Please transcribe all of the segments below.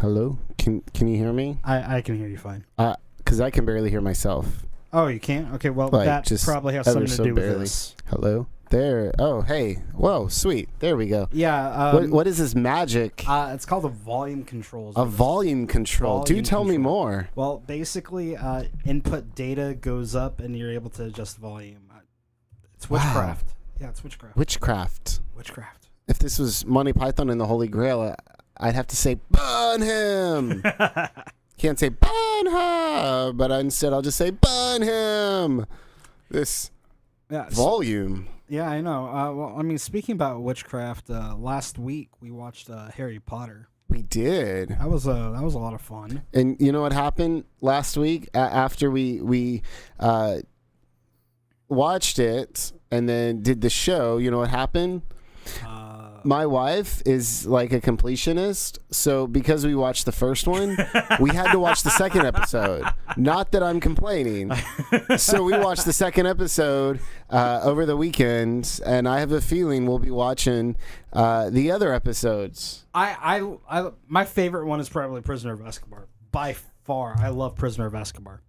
Hello? Can you hear me? I can hear you fine. Because I can barely hear myself. Oh, you can't? Okay, well, Like, that just probably has ever something to so do with barely. this. Hello? There. Oh, hey. Whoa, sweet. There we go. Yeah. What is this magic? It's called a volume control. A volume control. Do tell me more. Well, basically, input data goes up and you're able to adjust volume. It's witchcraft. Wow. Yeah, it's witchcraft. Witchcraft. If this was Monty Python and the Holy Grail, I'd have to say, burn him! Can't say, burn her! But instead I'll just say, burn him! This volume. Yeah, I know. Well, I mean, speaking about witchcraft, last week we watched Harry Potter. We did. That was a lot of fun. And you know what happened last week after we watched it and then did the show? You know what happened? My wife is like a completionist, so because we watched the first one, we had to watch the second episode. Not that I'm complaining. So we watched the second episode over the weekend, and I have a feeling we'll be watching the other episodes. My favorite one is probably Prisoner of Azkaban. By far, I love Prisoner of Azkaban.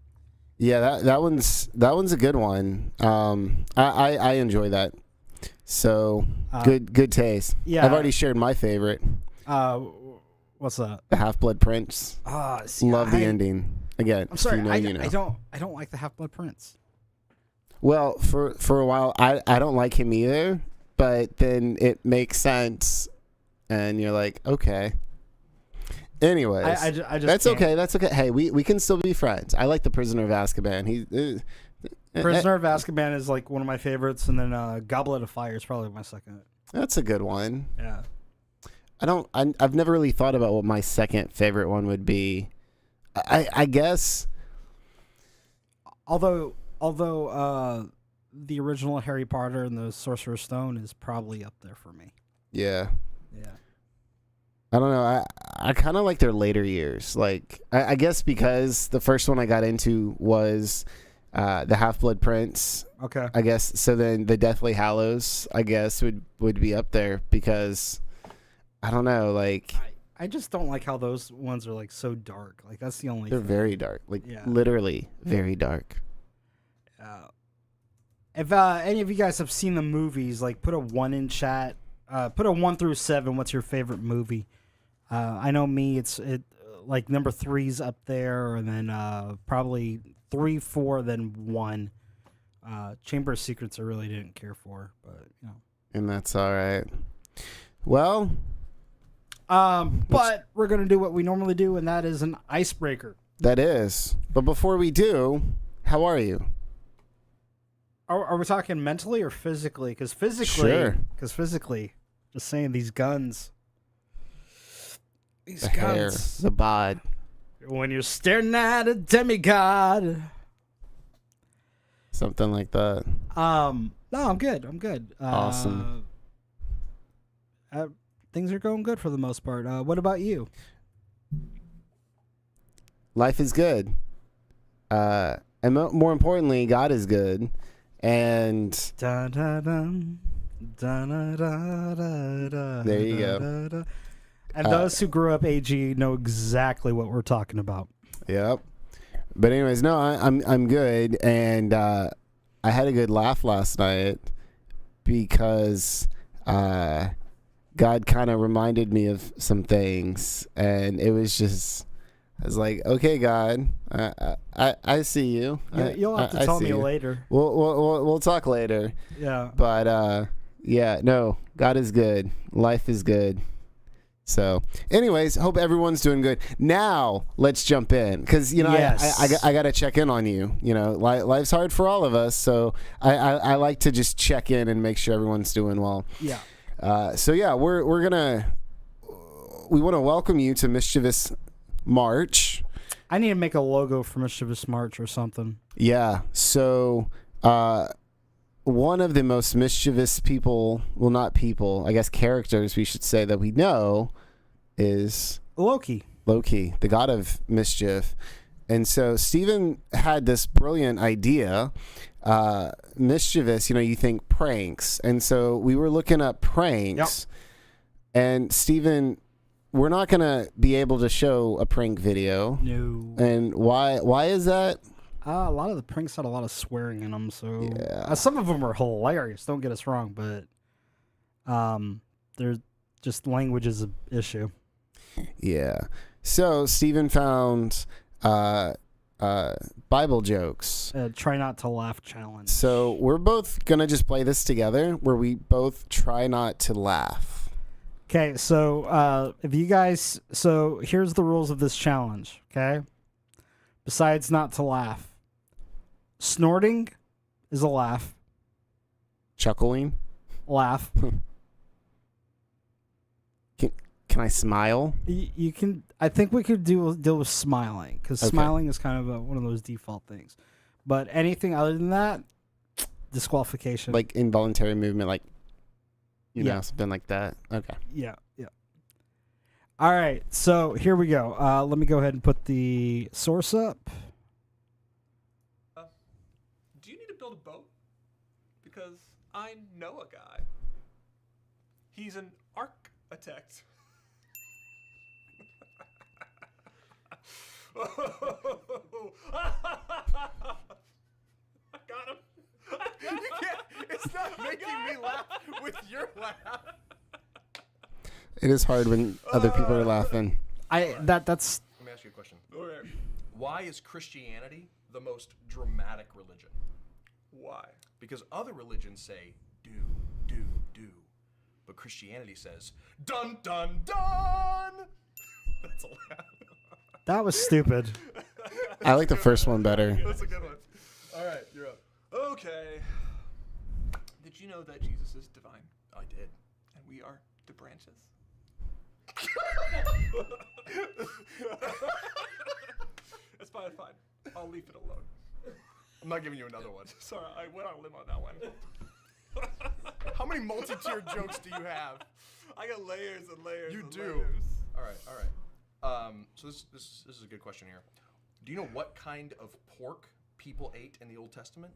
Yeah, that one's a good one. I enjoy that. So good taste. Yeah, I've already shared my favorite. What's that? The Half-Blood Prince. Love the ending. Again, I'm sorry, you know. I don't like the Half-Blood Prince. Well, for a while, I don't like him either. But then it makes sense, and you're like, okay. Anyways, I just that's can't. okay. That's okay. Hey, we can still be friends. I like the Prisoner of Azkaban. Prisoner of Azkaban is like one of my favorites, and then Goblet of Fire is probably my second. That's a good one. Yeah. I've never really thought about what my second favorite one would be. I guess. Although the original Harry Potter and the Sorcerer's Stone is probably up there for me. Yeah. Yeah. I don't know. I kind of like their later years. Like I guess because the first one I got into was the Half-Blood Prince. Okay. I guess so. Then the Deathly Hallows, I guess, would be up there because I don't know. Like I just don't like how those ones are like so dark. Like that's the only. They're thing. very dark. Like literally very dark. If any of you guys have seen the movies, like put a 1 in chat. Put a 1 through 7. What's your favorite movie? I know me. It's like number 3's up there, and then probably 3, 4, then 1. Chamber of Secrets I really didn't care for, but you know. And that's all right. Well, but we're gonna do what we normally do, and that is an icebreaker. That is. But before we do, how are you? Are we talking mentally or physically? Because Sure. physically, just saying these guns. These the guns. hair, the bod. When you're staring at a demigod. Something like that. No, I'm good. Awesome. Things are going good for the most part. What about you? Life is good. And more importantly, God is good. And da, da, dum, da, da, da, da, da, there you go. Da, da. And those who grew up AG know exactly what we're talking about. Yep. But anyways, no, I'm good, and I had a good laugh last night because God kind of reminded me of some things, and it was just. I was like, okay, God, I see you. You'll have to tell me later. We'll talk later. Yeah. But yeah, no, God is good. Life is good. So, anyways, hope everyone's doing good. Now, let's jump in because you know I got to check in on you. You know, life's hard for all of us, so I like to just check in and make sure everyone's doing well. Yeah. So yeah, we want to welcome you to Mischievous March. I need to make a logo for Mischievous March or something. Yeah. So, one of the most mischievous people, well, not people, I guess characters we should say that we know is Loki, the god of mischief. And so Steven had this brilliant idea. Mischievous, you know, you think pranks. And so we were looking up pranks. Yep. And Steven we're not gonna be able to show a prank video. No. And why is that? A lot of the pranks had a lot of swearing in them, so Yeah. some of them are hilarious. Don't get us wrong, but there's just language is an issue. Yeah. So Steven found Bible jokes. Try not to laugh challenge. So we're both gonna just play this together, where we both try not to laugh. Okay, so if you guys, so here's the rules of this challenge. Okay, besides not to laugh, snorting is a laugh. Chuckling. Laugh. Can I smile? You can. I think we could deal with smiling because Okay. smiling is kind of one of those default things. But anything other than that, disqualification. Like involuntary movement, like Yeah. something like that. Okay. Yeah. All right, so here we go. Let me go ahead and put the source up. Do you need to build a boat? Because I know a guy. He's an architect. I got him. You can't. It's not making me laugh with your laugh. It is hard when other people are laughing. That's Let me ask you a question. Okay. Why is Christianity the most dramatic religion? Why? Because other religions say do, but Christianity says dun dun dun. That's a laugh. that was stupid. I like the first one better. That's a good one. All right, you're up. Okay. Did you know that Jesus is divine? I did. And we are the branches? It's fine. I'll leave it alone. I'm not giving you another one. Sorry, I went on a limb on that one. How many multi-tiered jokes do you have? I got layers and layers. You and do. layers. All right. So this is a good question here. Do you know what kind of pork people ate in the Old Testament?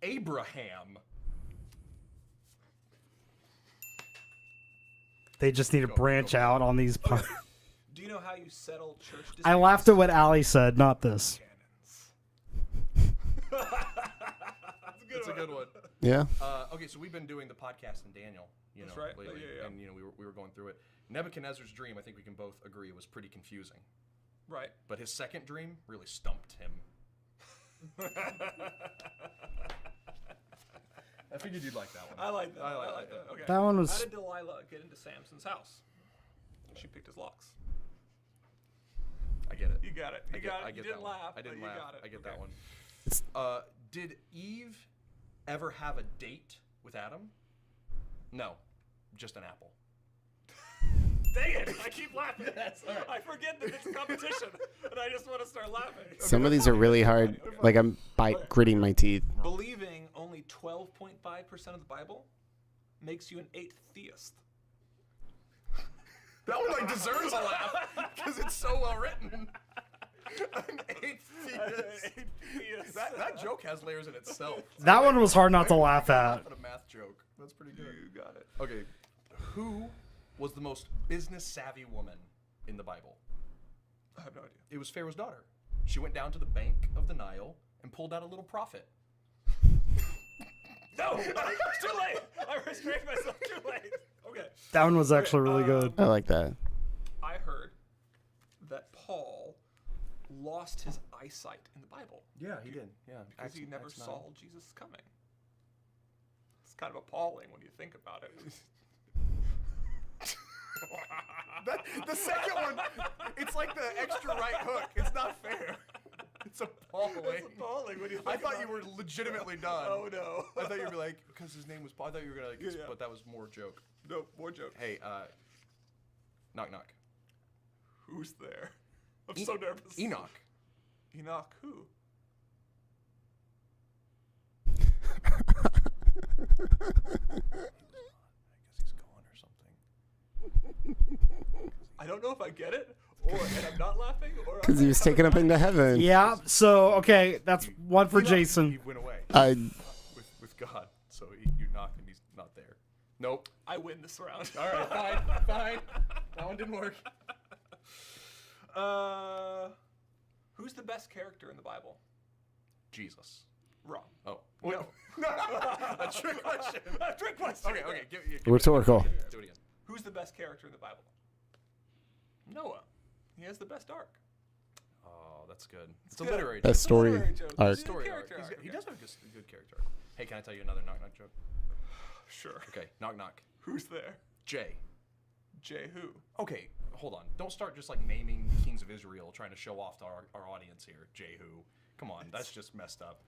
Abraham. They just need to branch out on these. Do you know how you settle church disputes? I laughed at what Allie said, not this. That's a good one. Yeah. Okay, so we've been doing the podcast in Daniel, That's right. lately, Yeah. and we were going through it. Nebuchadnezzar's dream, I think we can both agree, was pretty confusing. Right. But his second dream really stumped him. I figured you'd like that one. I like that. I like that. Okay. That one How was. did Delilah get into Samson's house? She picked his locks. I get it. You got it. You got it. You didn't laugh. I didn't but laugh. You got it. I get Okay. that one. Did Eve ever have a date with Adam? No, just an apple. Dang it! I keep laughing. I forget that it's a competition, and I just want to start laughing. Some of these are really hard. Like I'm gritting my teeth. Believing only 12.5% of the Bible makes you an atheist. That one like deserves a laugh because it's so well written. An atheist. That joke has layers in itself. That one was hard not to laugh at. At a math joke. That's pretty good. You got it. Okay, who was the most business savvy woman in the Bible? I have no idea. It was Pharaoh's daughter. She went down to the bank of the Nile and pulled out a little profit. No! It's too late! I restrained myself too late. Okay. That one was actually really good. I like that. I heard that Paul lost his eyesight in the Bible Yeah, he did. Yeah, because he never saw Jesus coming. It's kind of appalling when you think about it. The second one, it's like the extra right hook. It's not fair. It's appalling. It's appalling when you think I thought about you were it. legitimately done. Oh no. I thought you'd be like, because his name was Paul. I thought you were gonna like, Yeah. but that was more joke. No, more joke. Hey, knock knock. Who's there? I'm so nervous. Enoch. Enoch who? I guess he's gone or something. I don't know if I get it, and I'm not laughing, or Because he was taken up into heaven. Yeah, so, okay, that's one for He Jason. went away with God. So you knock and he's not there. Nope. I win this round. All right, fine. That one didn't work. Who's the best character in the Bible? Jesus. Wrong. Oh. No. A trick question. A trick question. Okay. Give Rhetorical. Do it again. Who's the best character in the Bible? Noah. He has the best arc. Oh, that's good. It's good. a literary Best joke. story Literary joke. arc. It's a good Story character arc. arc, He okay. does have a good character arc. Hey, can I tell you another knock knock joke? Sure. Okay, knock knock. Who's there? Jay. Jay who? Okay, hold on. Don't start just like naming kings of Israel, trying to show off to our audience here. Jehu. Come on, that's just messed up.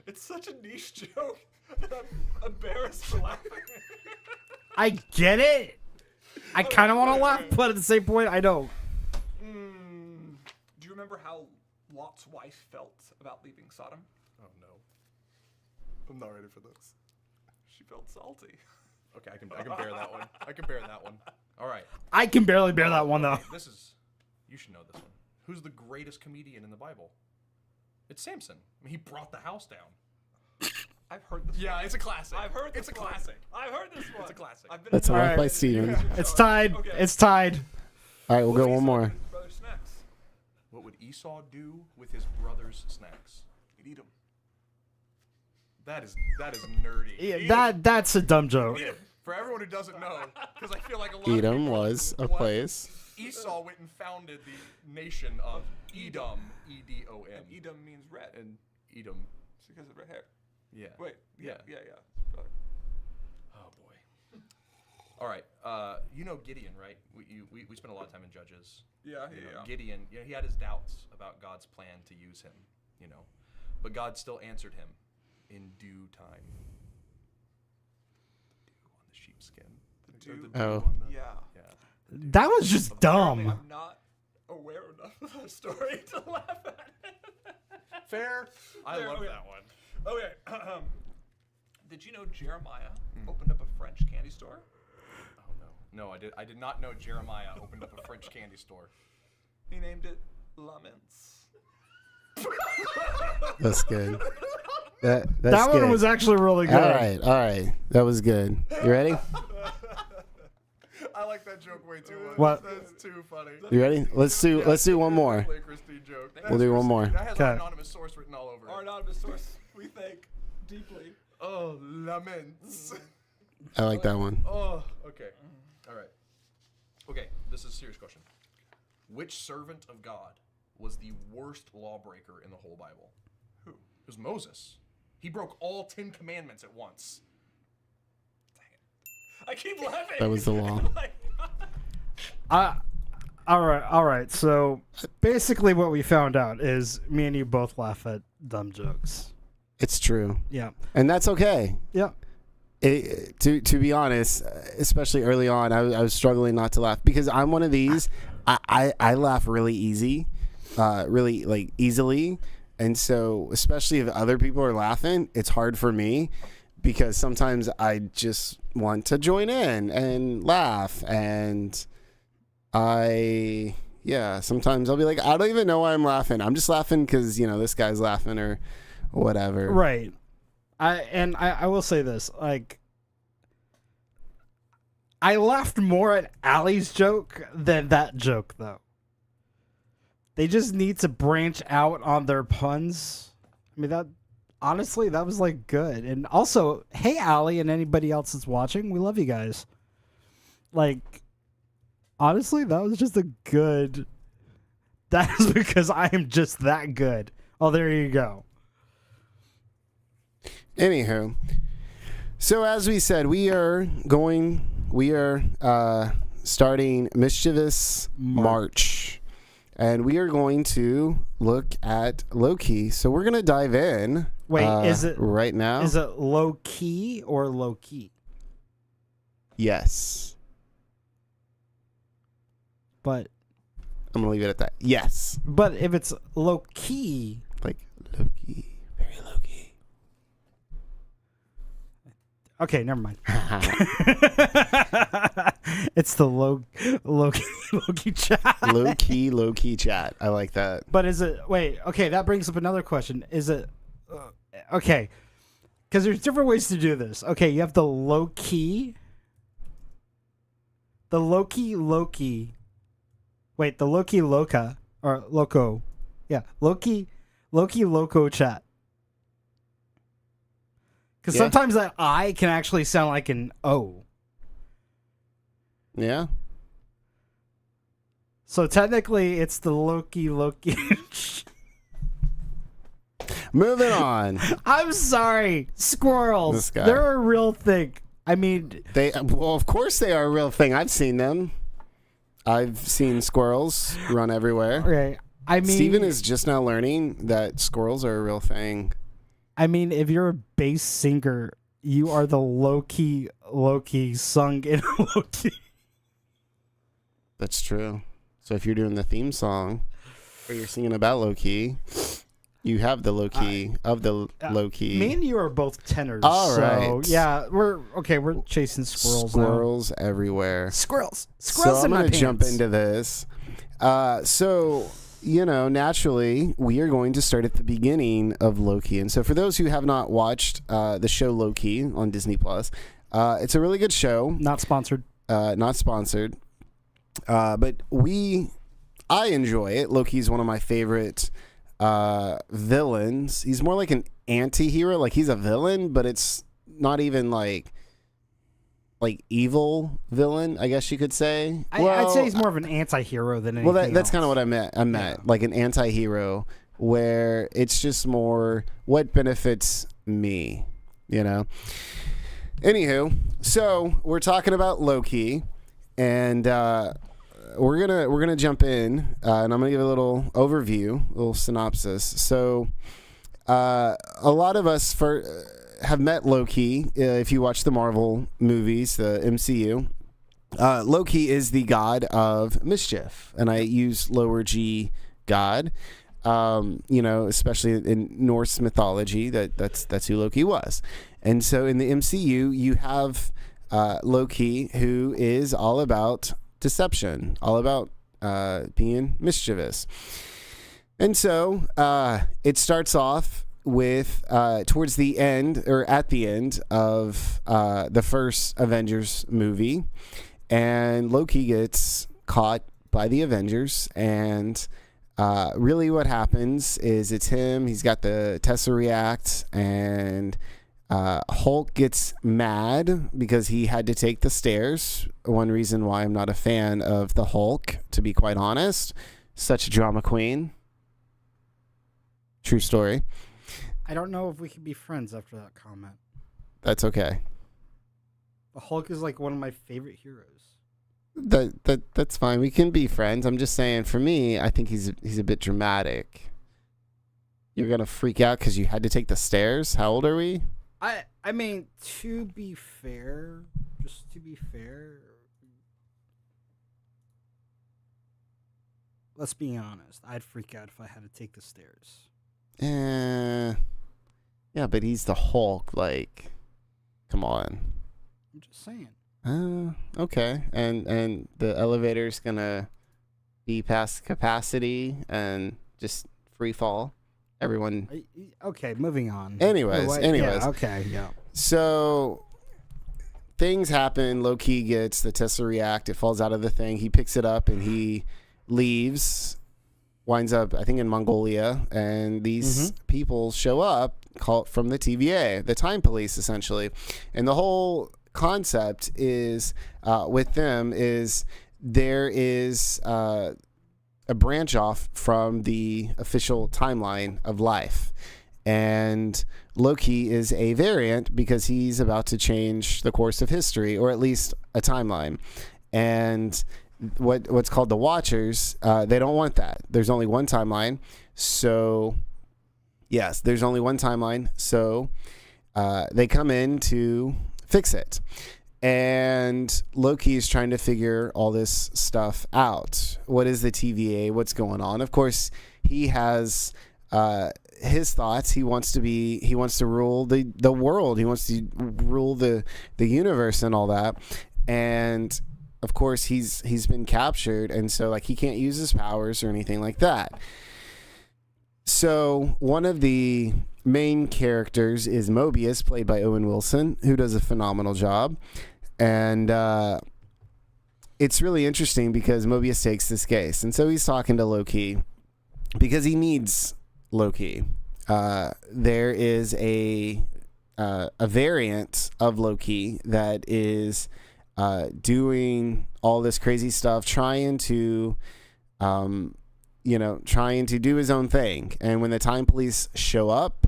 It's such a niche joke that I'm embarrassed for laughing. I get it. I kind of want to laugh, but at the same point, I don't. Do you remember how Lot's wife felt about leaving Sodom? Oh no. I'm not ready for this. She felt salty. Okay, I can bear that one. I can bear that one. All right. I can barely bear that one, though. Okay, you should know this one. Who's the greatest comedian in the Bible? It's Samson. I mean, he brought the house down. I've heard this Yeah, one. it's a classic. I've heard this It's a one. classic. I've heard this one. It's a classic. I've been That's in a the- laugh by Steven. It's tied. Okay. It's tied. All right, we'll go What one would more. Esau do with his brother's snacks? What would Esau do with his brother's snacks? He'd eat them. That is nerdy. Yeah, that's a dumb joke. For everyone who doesn't know, because I feel like a lot Edom of people was a what? place. Esau went and founded the nation of Edom, E-D-O-M. And Edom means red. And Edom, It's because of red hair. yeah. Wait. Yeah. Brother. Oh boy. All right. You know Gideon, right? We spent a lot of time in Judges. Yeah. You know, Gideon, he had his doubts about God's plan to use him, but God still answered him in due time. The dew on the sheepskin. dew. Oh. on the- Yeah. Yeah. That was just Apparently dumb. I'm not aware enough of the story to laugh at it. Fair. I Fair, love okay. that one. Okay. Did you know Jeremiah opened up a French candy store? Oh no. No, I did not know Jeremiah opened up a French candy store. He named it Laments. That's good. That's That good. one was actually really good. All right. That was good. You ready? I like that joke way too much. What? That's too funny. You ready? Let's do one more. Definitely a Christine joke. We'll do one more. That has our Okay. anonymous source written all over Our it. anonymous source, we thank deeply. Oh, laments. I like that one. Oh, okay. All right. Okay, this is a serious question. Which servant of God was the worst lawbreaker in the whole Bible? Who? It was Moses. He broke all 10 commandments at once. I keep laughing. That was the law. All right. So basically, what we found out is me and you both laugh at dumb jokes. It's true, Yeah. and that's okay. Yeah. To be honest, especially early on, I was struggling not to laugh because I'm one of these. I laugh really easy, really like easily, and so especially if other people are laughing, it's hard for me because sometimes I just want to join in and laugh, and sometimes I'll be like, I don't even know why I'm laughing. I'm just laughing because this guy's laughing or whatever. Right. I will say this, like, I laughed more at Allie's joke than that joke, though. They just need to branch out on their puns. I mean, honestly, that was, like, good. And also, hey, Allie and anybody else that's watching, we love you guys. Like, honestly, that was just a good... That is because I am just that good. Oh, there you go. Anywho, so as we said, we are starting Mischievous March, and we are going to look at Loki. So we're gonna dive in. Wait, is it right now? Is it low key or low key? Yes. But I'm gonna leave it at that. Yes. but if it's low key, Like Loki, very Loki. okay, never mind. It's the Loki chat. Low key chat. I like that. But is it? Wait, okay, that brings up another question. Is it? Okay, because there's different ways to do this. Okay, you have the low key, Loki, Wait, the Loki Loca or Loco. Yeah, Loki Loco chat. Because sometimes that I can actually sound like an O. Yeah. So technically, it's the Loki. Moving on. I'm sorry, squirrels. This guy. They're a real thing. I mean, Well, of course they are a real thing. I've seen them. I've seen squirrels run everywhere. okay. I mean, Steven is just now learning that squirrels are a real thing. I mean, if you're a bass singer, you are the Loki sung in Loki. That's true. So if you're doing the theme song or you're singing about Loki, you have the Loki of the Loki. Me and you are both tenors. All so, right. Yeah, we're chasing squirrels now. Squirrels everywhere. Squirrels So in I'm my going to pants. jump into this. So, naturally, we are going to start at the beginning of Loki. And so for those who have not watched the show Loki on Disney+, it's a really good show. Not sponsored. Not sponsored. But I enjoy it. Loki's one of my favorite villains. He's more like an anti-hero. Like, he's a villain, but it's not even like evil villain, I guess you could say. I'd say he's more of an anti-hero than anything Well, that's kind of else. what I meant. Like an anti-hero where it's just more what benefits me, Anywho, so we're talking about Loki, and we're gonna jump in, and I'm gonna give a little overview, a little synopsis. So, a lot of us have met Loki. If you watch the Marvel movies, the MCU, Loki is the god of mischief, and I use lower G god. Especially in Norse mythology, that's who Loki was. And so in the MCU, you have Loki, who is all about deception, all about being mischievous. And so it starts off with towards the end, or at the end of the first Avengers movie, and Loki gets caught by the Avengers, and really what happens is it's him. He's got the Tesseract, and Hulk gets mad because he had to take the stairs. One reason why I'm not a fan of the Hulk, to be quite honest. Such a drama queen. True story. I don't know if we can be friends after that comment. That's okay. The Hulk is like one of my favorite heroes. That's fine. We can be friends. I'm just saying, for me, I think he's a bit dramatic. You're gonna freak out because you had to take the stairs? How old are we? I mean, to be fair, let's be honest. I'd freak out if I had to take the stairs. Yeah, but he's the Hulk. Like, come on. I'm just saying. Okay. And the elevator's gonna be past capacity and just free fall. Everyone. Okay, moving on. Anyways. Yeah, okay, yeah. So things happen. Loki gets the Tesseract. It falls out of the thing. He picks it up and he leaves. Winds up, I think, in Mongolia. And these people show up, called from the TVA, the Time Police, essentially. And the whole concept is with them is there is a branch off from the official timeline of life, and Loki is a variant because he's about to change the course of history, or at least a timeline. And what's called the Watchers, they don't want that. There's only one timeline. So yes, there's only one timeline. So they come in to fix it. And Loki is trying to figure all this stuff out. What is the TVA? What's going on? Of course, he has his thoughts. He wants to rule the world. He wants to rule the universe and all that. And of course, he's been captured, and so he can't use his powers or anything like that. So one of the main characters is Mobius, played by Owen Wilson, who does a phenomenal job. And it's really interesting because Mobius takes this case, and so he's talking to Loki because he needs Loki. There is a variant of Loki that is doing all this crazy stuff, trying to do his own thing. And when the Time Police show up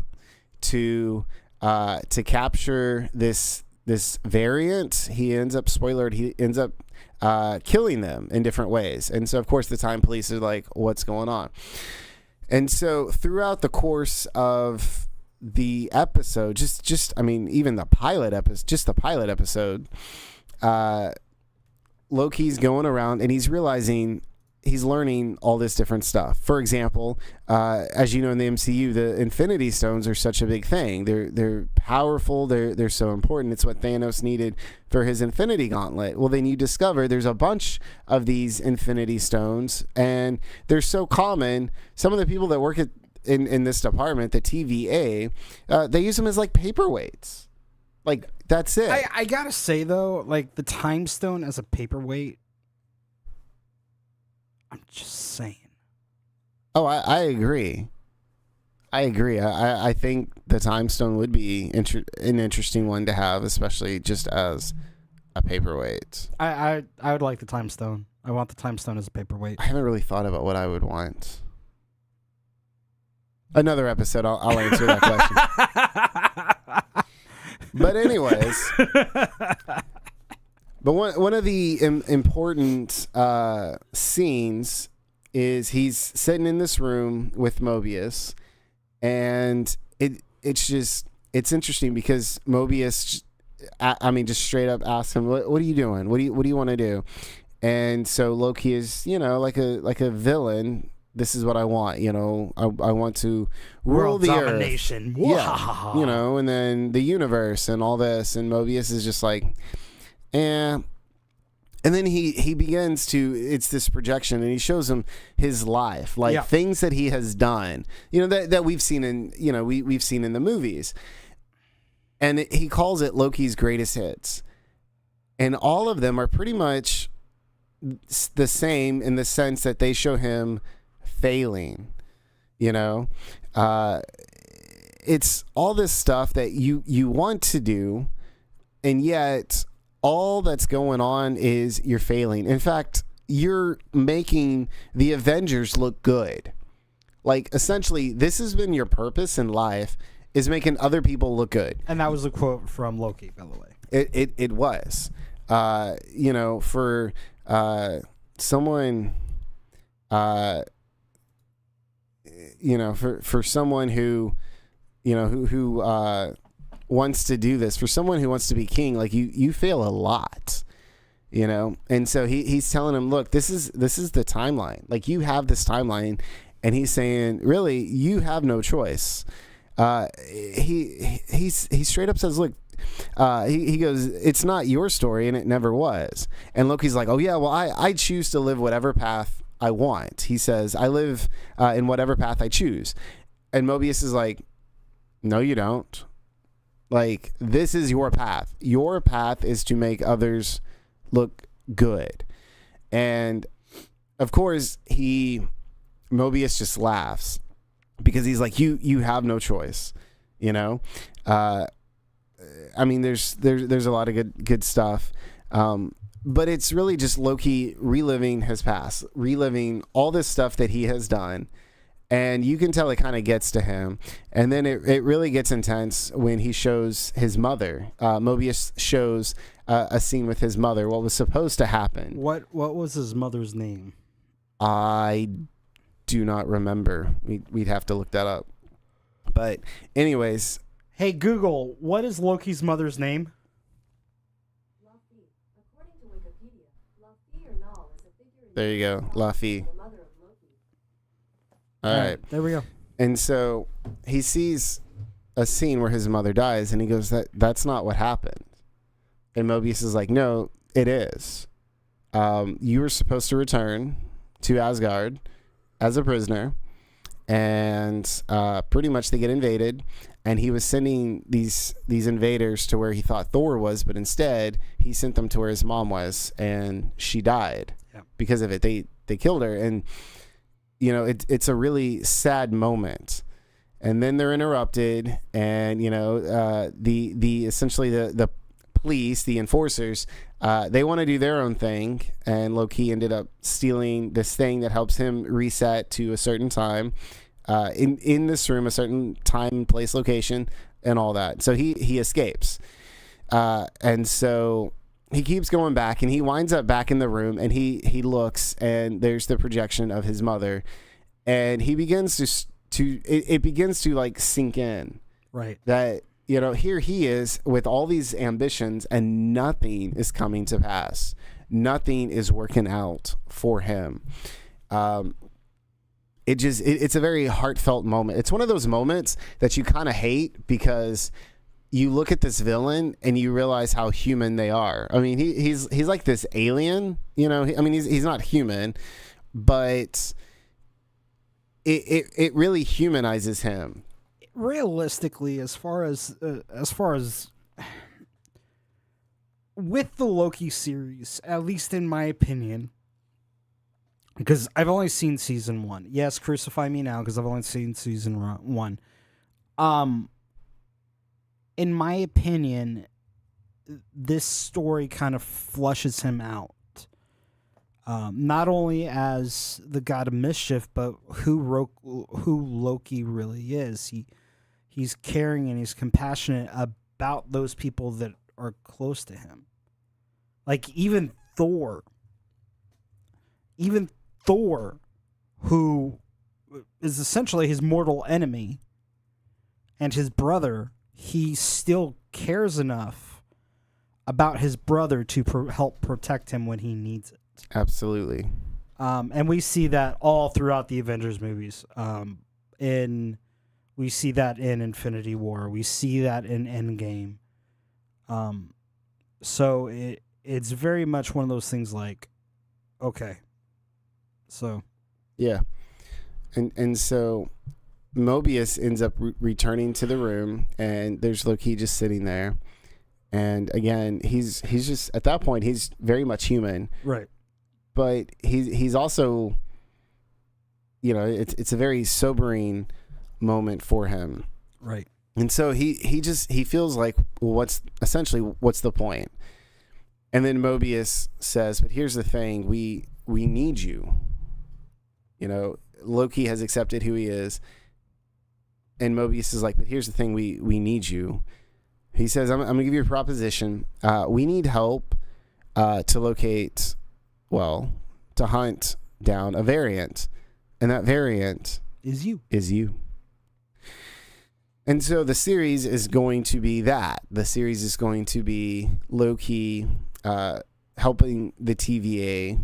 to capture this variant, he ends up killing them in different ways. And so, of course, the Time Police are like, what's going on? And so throughout the course of the episode, even the pilot episode, Loki's going around and he's realizing he's learning all this different stuff. For example, as you know, in the MCU, the Infinity Stones are such a big thing. They're powerful. They're so important. It's what Thanos needed for his Infinity Gauntlet. Well, then you discover there's a bunch of these Infinity Stones, and they're so common. Some of the people that work in this department, the TVA, they use them as like paperweights. Like, that's it. I gotta say though, like the Time Stone as a paperweight, I'm just saying. Oh, I agree. I think the Time Stone would be an interesting one to have, especially just as a paperweight. I would like the Time Stone. I want the Time Stone as a paperweight. I haven't really thought about what I would want. Another episode, I'll answer that question. But anyways, but one of the important scenes is he's sitting in this room with Mobius, and it's interesting because Mobius, just straight up asks him, "What are you doing? What do you want to do?" And so Loki is, like a villain. This is what I want, I want to rule World the domination. earth. Yeah, and then the universe and all this. And Mobius is just like, eh. And then he begins to, it's this projection, and he shows him his life, like things that he has done, that we've seen in, we've seen in the movies. And he calls it Loki's greatest hits. And all of them are pretty much the same in the sense that they show him failing, it's all this stuff that you want to do, and yet all that's going on is you're failing. In fact, you're making the Avengers look good. Like, essentially, this has been your purpose in life, is making other people look good. And that was a quote from Loki, by the way. It was, for someone, for someone who, who wants to do this, for someone who wants to be king, like you fail a lot, and so he's telling him, look, this is the timeline, like you have this timeline, and he's saying, really, you have no choice. He straight up says, look, he goes, it's not your story, and it never was. And Loki's like, oh yeah, well I choose to live whatever path I want. He says, I live in whatever path I choose. And Mobius is like, no, you don't. Like, this is your path. Your path is to make others look good. And of course, Mobius just laughs because he's like, you have no choice, there's a lot of good stuff. But it's really just Loki reliving his past, reliving all this stuff that he has done. And you can tell it kind of gets to him. And then it really gets intense when he shows his mother. Mobius shows a scene with his mother, what was supposed to happen. What was his mother's name? I do not remember. We'd have to look that up. But anyways. Hey, Google, what is Loki's mother's name? There you go, Laufey. All right, there we go. And so he sees a scene where his mother dies, and he goes, "That's not what happened." And Mobius is like, "No, it is. You were supposed to return to Asgard as a prisoner, and pretty much they get invaded, and he was sending these invaders to where he thought Thor was, but instead he sent them to where his mom was, and she died because of it. They killed her, and it's a really sad moment. And then they're interrupted, and the essentially the police, the enforcers, they want to do their own thing, and Loki ended up stealing this thing that helps him reset to a certain time in this room, a certain time, place, location, and all that. So he escapes, and so he keeps going back, and he winds up back in the room, and he looks, and there's the projection of his mother, and he begins it begins to like sink in, right, that here he is with all these ambitions, and nothing is coming to pass. Nothing is working out for him. It's a very heartfelt moment. It's one of those moments that you kind of hate, because you look at this villain and you realize how human they are. I mean, he's like this alien, he's not human, but it really humanizes him. Realistically, as far as with the Loki series, at least in my opinion, because I've only seen season 1. Yes, crucify me now, because I've only seen season 1. In my opinion, this story kind of flushes him out. Not only as the god of mischief, but who Loki really is. He's caring and he's compassionate about those people that are close to him. Like even Thor, who is essentially his mortal enemy, and his brother, he still cares enough about his brother to help protect him when he needs it. Absolutely. And we see that all throughout the Avengers movies. We see that in Infinity War. We see that in Endgame. So it's very much one of those things like, okay. So. Yeah. And so Mobius ends up returning to the room, and there's Loki just sitting there. And again, he's just, at that point, he's very much human. Right. But he's also, it's a very sobering moment for him. Right. And so he feels like, well, what's the point? And then Mobius says, but here's the thing, we need you. Loki has accepted who he is. And Mobius is like, but here's the thing, we need you. He says, I'm going to give you a proposition. We need help to hunt down a variant. And that variant is you. And so the series is going to be that. The series is going to be Loki helping the TVA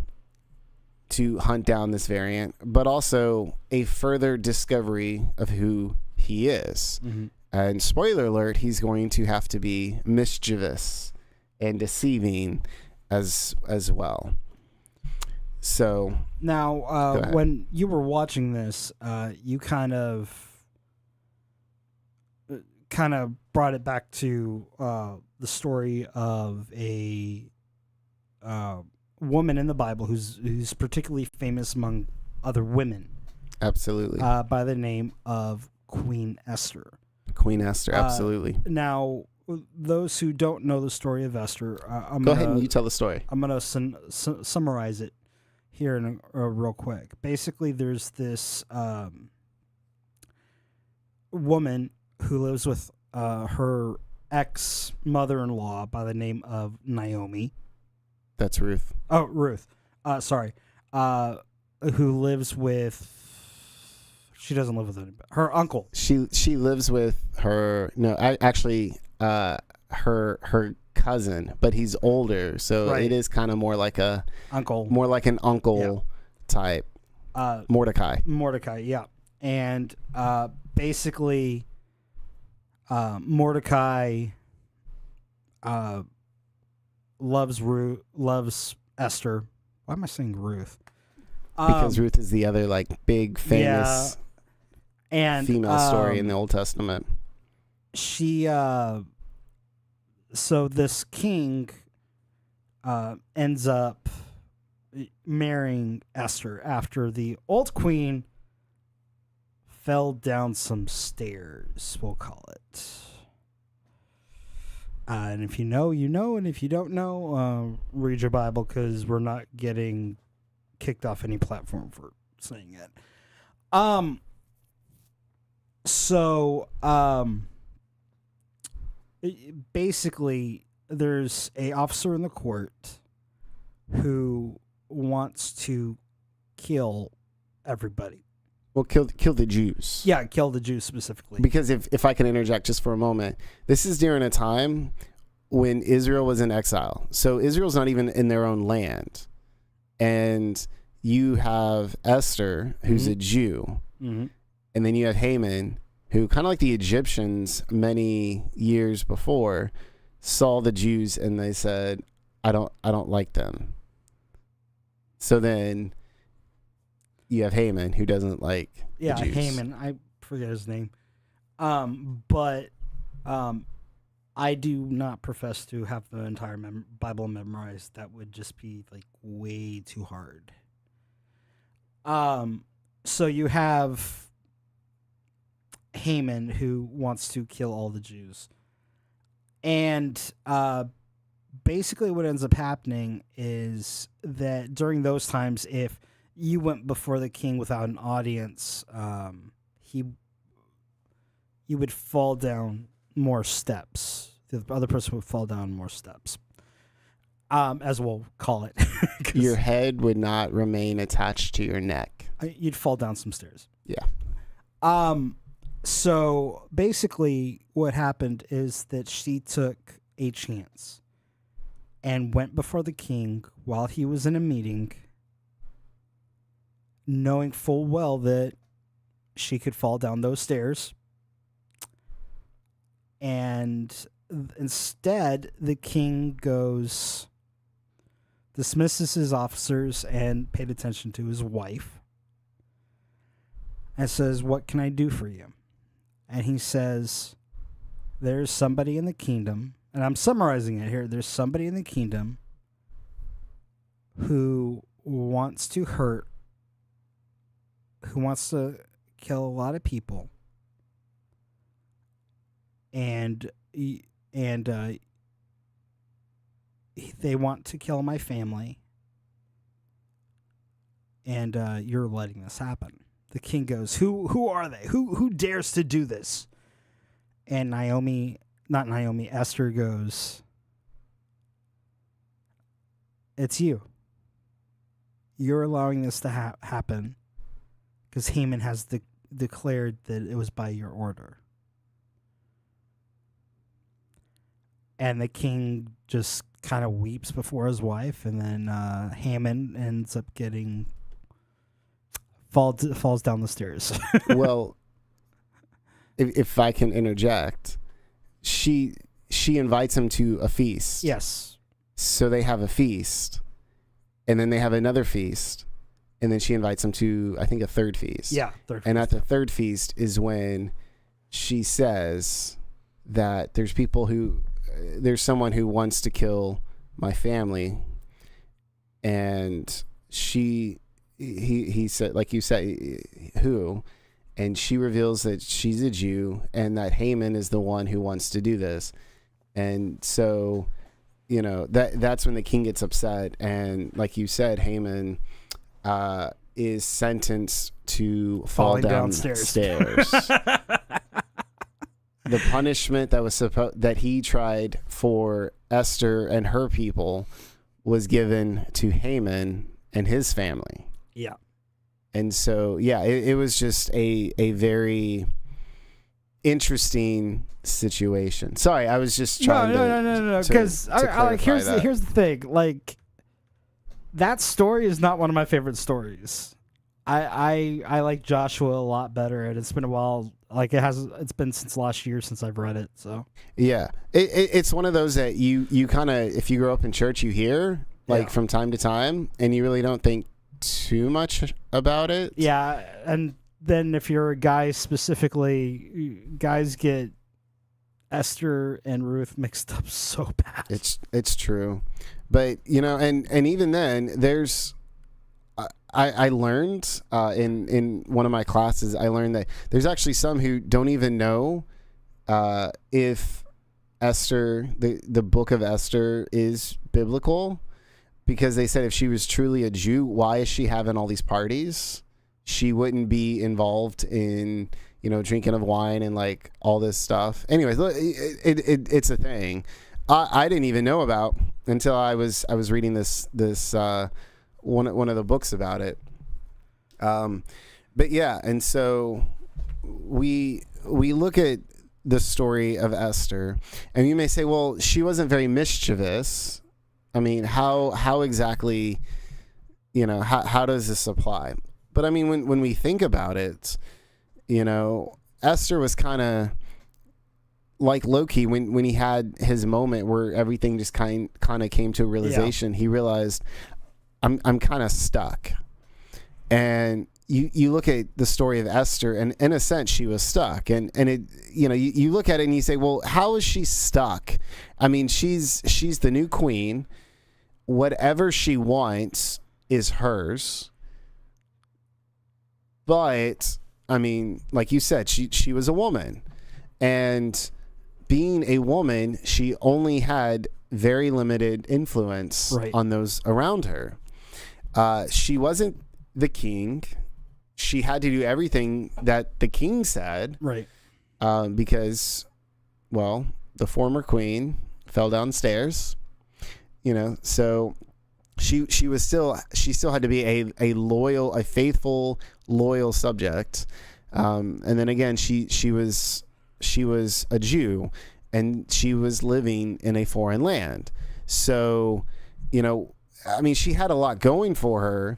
to hunt down this variant, but also a further discovery of who he is. Mm-hmm. And spoiler alert, he's going to have to be mischievous and deceiving as well. So now, when you were watching this, you kind of brought it back to the story of a woman in the Bible who's particularly famous among other women. Absolutely. By the name of Queen Esther. Queen Esther, absolutely. Now, those who don't know the story of Esther, go ahead and you tell the story. I'm going to summarize it here in real quick. Basically, there's this woman who lives with her ex-mother-in-law by the name of Naomi. That's Ruth. Oh, Ruth. Sorry. Who lives with... She doesn't live with anybody. Her uncle. She lives with her... No, her cousin, but he's older, so right. It is kind of more like a... Uncle. More like an uncle type. Mordecai. Mordecai, yeah. And basically... Mordecai loves Esther. Why am I saying Ruth? Because Ruth is the other big famous and female story in the Old Testament. she so this king ends up marrying Esther after the old queen fell down some stairs, we'll call it. And if you know, you know, and if you don't know, read your Bible, because we're not getting kicked off any platform for saying it. Basically, there's a officer in the court who wants to kill everybody. Well, kill the Jews. Yeah, kill the Jews specifically. Because if I can interject just for a moment, this is during a time when Israel was in exile. So Israel's not even in their own land. And you have Esther, who's a Jew. And then you have Haman, who, kind of like the Egyptians many years before, saw the Jews and they said, I don't like them. So then you have Haman, who doesn't like the Jews. Haman. I forget his name. But I do not profess to have the entire Bible memorized. That would just be like way too hard. So you have Haman, who wants to kill all the Jews. And basically what ends up happening is that during those times, if you went before the king without an audience, you would fall down more steps. The other person would fall down more steps, as we'll call it. Your head would not remain attached to your neck. You'd fall down some stairs. Yeah. So basically what happened is that she took a chance and went before the king while he was in a meeting, knowing full well that she could fall down those stairs. And instead, the king dismisses his officers and paid attention to his wife and says, "What can I do for you?" And he says, "There's somebody in the kingdom," and I'm summarizing it here, "there's somebody in the kingdom who wants to kill a lot of people, and they want to kill my family, and you're letting this happen." The king goes, Who are they? Who dares to do this? And Esther goes, "It's you. You're allowing this to happen because Haman has declared that it was by your order." And the king just kind of weeps before his wife, and then Haman ends up falls down the stairs. Well, if I can interject, she invites him to a feast. Yes. So they have a feast, and then they have another feast, and then she invites him to, I think, a third feast. Yeah, third feast. And at the third feast is when she says that there's someone who wants to kill my family, and he said, like you said, who? And she reveals that she's a Jew and that Haman is the one who wants to do this. And so, that's when the king gets upset. And like you said, Haman is sentenced to fall down stairs. The punishment that he tried for Esther and her people was given to Haman and his family. Yeah. And so, yeah, it was just a very interesting situation. Sorry, I was just trying No. Because here's the thing. Like, that story is not one of my favorite stories. I like Joshua a lot better, and it's been a while. Like, it's been since last year since I've read it. So yeah, it's one of those that you kind of, if you grow up in church, you hear from time to time, and you really don't think too much about it. Yeah, and then if you're a guy specifically, guys get Esther and Ruth mixed up so bad. It's true, but and even then, there's I learned in one of my classes, I learned that there's actually some who don't even know if Esther, the book of Esther, is biblical, because they said if she was truly a Jew, why is she having all these parties? She wouldn't be involved in drinking of wine and like all this stuff. Anyways, it's a thing I didn't even know about until I was reading this one of the books about it. But yeah, and so we look at the story of Esther, and you may say, well, she wasn't very mischievous. I mean, how exactly, how does this apply? But I mean, when we think about it, Esther was kind of like Loki when he had his moment where everything just kind of came to a realization. Yeah. He realized, I'm kind of stuck. And you look at the story of Esther, and in a sense she was stuck, and it you look at it and you say, well, how is she stuck? I mean, she's the new queen. Whatever she wants is hers. But I mean, like you said, she was a woman, and being a woman, she only had very limited influence on those around her. She wasn't the king. She had to do everything that the king said. Right. Because, well, the former queen fell downstairs, so she still had to be a faithful, loyal subject. And then again, she was a Jew, and she was living in a foreign land. So, I mean, she had a lot going for her,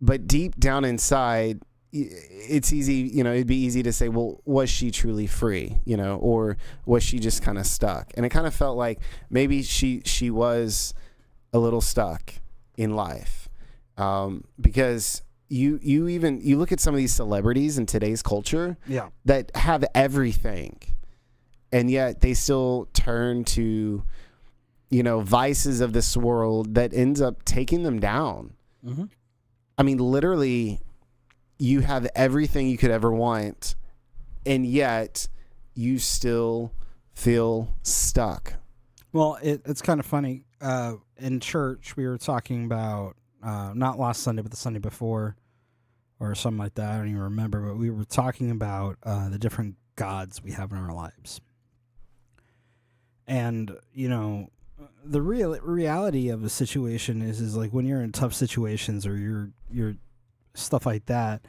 but deep down inside, it's easy, it'd be easy to say, well, was she truly free, or was she just kind of stuck? And it kind of felt like maybe she was a little stuck in life, because you look at some of these celebrities in today's culture, that have everything, and yet they still turn to vices of this world that ends up taking them down. Mm-hmm. I mean, literally, you have everything you could ever want, and yet you still feel stuck. Well, it's kind of funny. In church, we were talking about, not last Sunday, but the Sunday before, or something like that. I don't even remember, but we were talking about the different gods we have in our lives. And, the reality of a situation is like when you're in tough situations or you're stuff like that,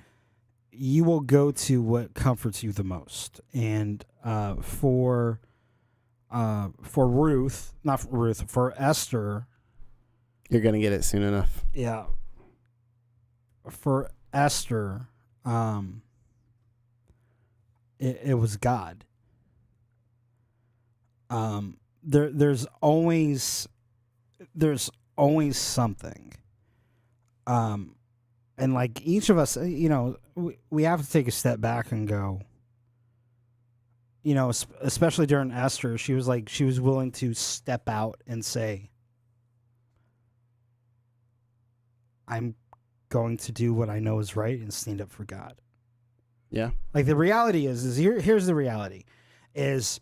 you will go to what comforts you the most. And for Esther, you're gonna get it soon enough. Yeah. For Esther, it was God. There's always something. And like each of us, we have to take a step back and go, especially during Esther, she was willing to step out and say, I'm going to do what I know is right and stand up for God. Yeah. Like the reality is here's the reality is,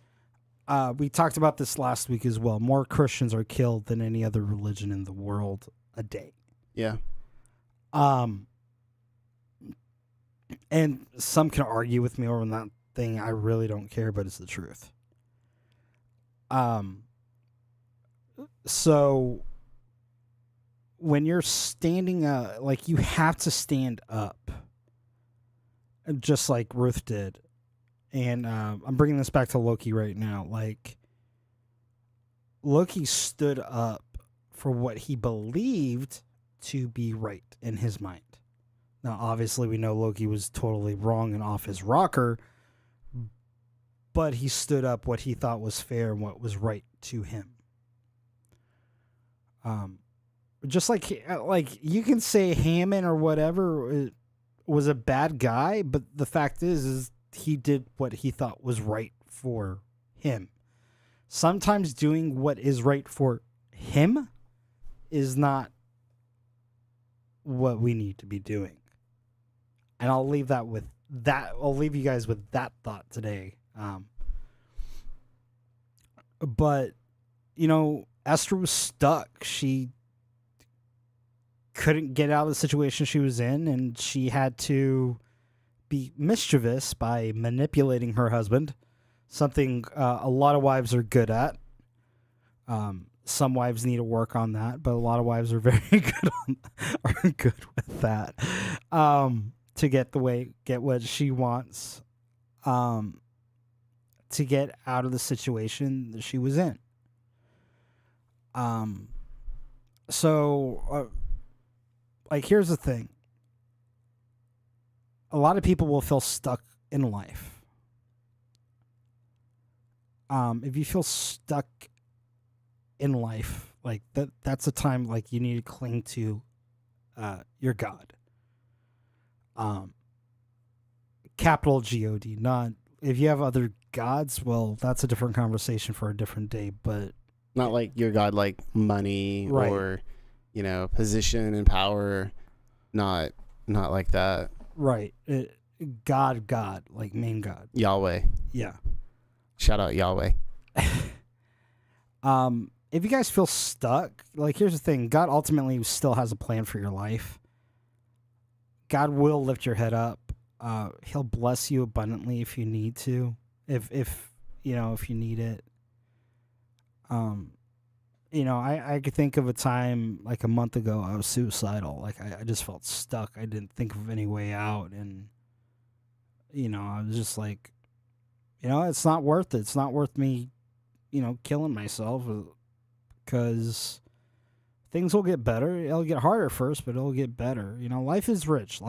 we talked about this last week as well. More Christians are killed than any other religion in the world a day. Yeah. And some can argue with me over that thing. I really don't care, but it's the truth. So when you're standing up, like you have to stand up, just like Ruth did. And I'm bringing this back to Loki right now. Like, Loki stood up for what he believed to be right in his mind. Now, obviously, we know Loki was totally wrong and off his rocker, but he stood up what he thought was fair and what was right to him. Just like you can say Haman or whatever was a bad guy, but the fact is he did what he thought was right for him. Sometimes doing what is right for him is not what we need to be doing. And I'll leave that with that. I'll leave you guys with that thought today. But, you know, Esther was stuck. She couldn't get out of the situation she was in, and she had to be mischievous by manipulating her husband, something a lot of wives are good at. Some wives need to work on that, but a lot of wives are very good with that. To get what she wants, to get out of the situation that she was in. Like, here's the thing. A lot of people will feel stuck in life. If you feel stuck in life, like that's a time like you need to cling to your God. Capital G-O-D, not if you have other gods, well, that's a different conversation for a different day, but not like your God, like money, right, or, you know, position and power. Not like that. Right. God, like main God. Yahweh. Yeah. Shout out Yahweh. If you guys feel stuck, like, here's the thing. God ultimately still has a plan for your life. God will lift your head up. He'll bless you abundantly if you need to. If you need it. I could think of a time like a month ago I was suicidal. Like I just felt stuck. I didn't think of any way out, and I was just like, it's not worth it. It's not worth me, killing myself, because things will get better. It'll get harder first, but it'll get better. Life is rich.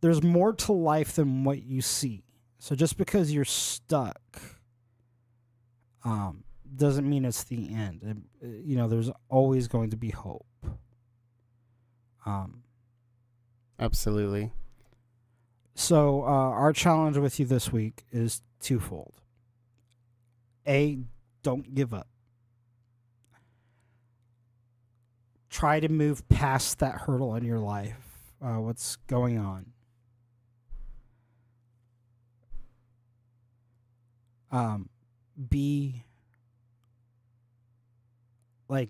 There's more to life than what you see. So just because you're stuck, doesn't mean it's the end. There's always going to be hope. Absolutely. So our challenge with you this week is twofold. A, don't give up. Try to move past that hurdle in your life. What's going on? B, like,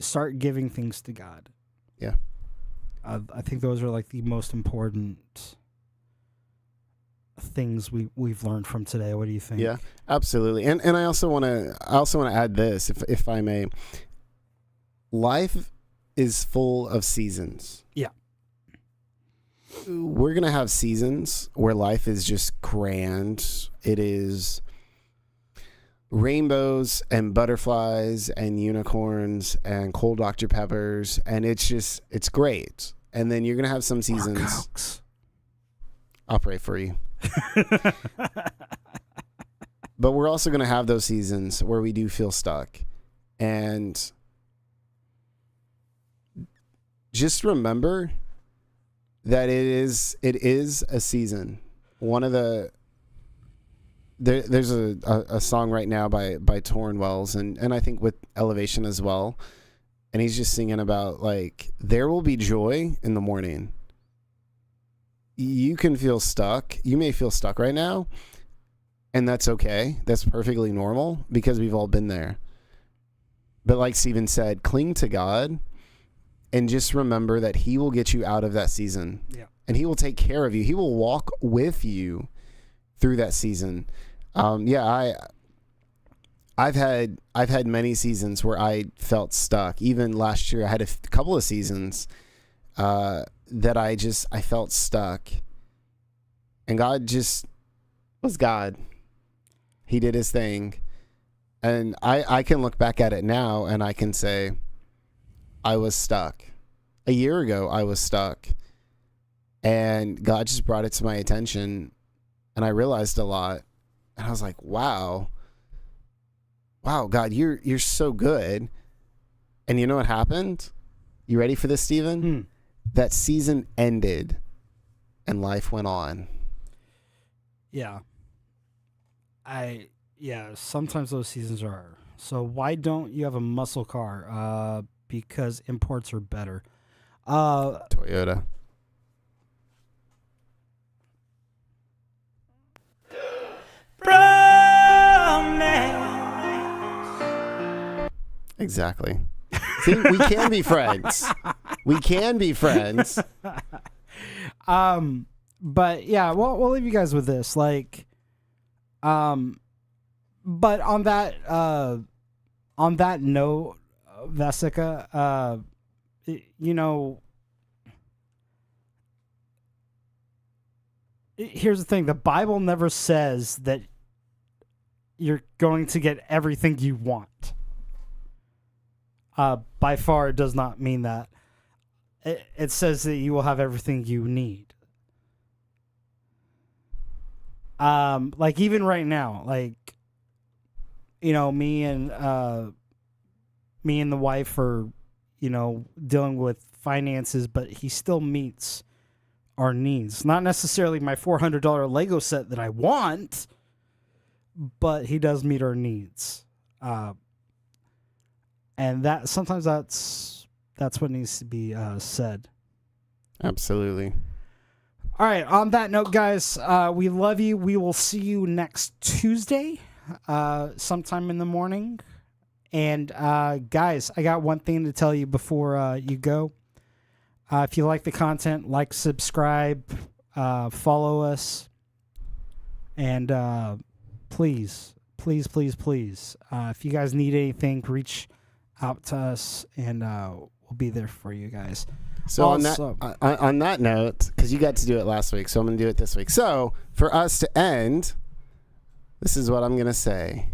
start giving things to God. Yeah. I think those are like the most important things we've learned from today. What do you think? Yeah, absolutely. And I also want to add this, if I may. Life is full of seasons. Yeah. We're going to have seasons where life is just grand. It is rainbows and butterflies and unicorns and cold Dr. Peppers, and it's great. And then you're going to have some seasons. I'll pray for you. But we're also going to have those seasons where we do feel stuck. And just remember that it is a season. One of there's a song right now by Torrin Wells, and I think with Elevation as well. And he's just singing about, like, there will be joy in the morning. You can feel stuck. You may feel stuck right now, and that's okay. That's perfectly normal because we've all been there. But like Steven said, cling to God and just remember that he will get you out of that season. Yeah. And he will take care of you. He will walk with you through that season. I've had many seasons where I felt stuck. Even last year, I had a couple of seasons that I felt stuck, and God just was God. He did his thing, and I can look back at it now and I can say, I was stuck. A year ago, I was stuck, and God just brought it to my attention, and I realized a lot, and I was like, wow, God, you're so good. And you know what happened? You ready for this, Steven? That season ended and life went on. Yeah. Yeah, sometimes those seasons are. So why don't you have a muscle car? Because imports are better. Toyota. Exactly. See, we can be friends. We can be friends. But yeah, we'll leave you guys with this. Like, but on that note, Vesica, you know, here's the thing: the Bible never says that you're going to get everything you want. By far, it does not mean that. It says that you will have everything you need. Like even right now, like, you know, me and the wife are, you know, dealing with finances, but he still meets our needs. Not necessarily my $400 Lego set that I want, but he does meet our needs. And that sometimes that's what needs to be said. Absolutely. All right. On that note, guys, we love you. We will see you next Tuesday, sometime in the morning. And guys, I got one thing to tell you before you go. If you like the content, like, subscribe, follow us, and please, if you guys need anything, reach out to us, and we'll be there for you guys. So also, on that note, because you got to do it last week, so I'm going to do it this week. So for us to end, this is what I'm going to say.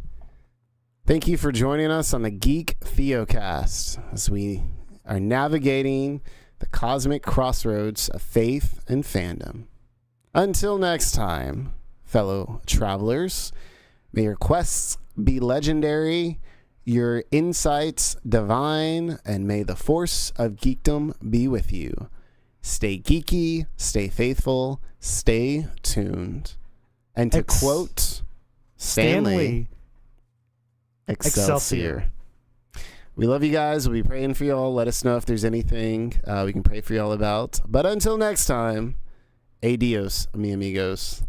Thank you for joining us on the GeekTheocast as we are navigating the cosmic crossroads of faith and fandom. Until next time, fellow travelers, may your quests be legendary, your insights divine, and may the force of geekdom be with you. Stay geeky, stay faithful, stay tuned. And to quote Stanley, Excelsior. We love you guys. We'll be praying for y'all. Let us know if there's anything we can pray for y'all about. But until next time, adios, mi amigos.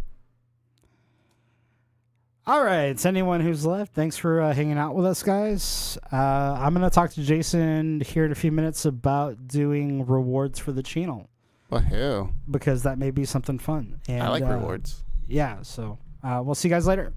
all right. To anyone who's left, thanks for hanging out with us, guys. I'm going to talk to Jason here in a few minutes about doing rewards for the channel. Woohoo. Because that may be something fun. And, I like rewards. Yeah, so we'll see you guys later.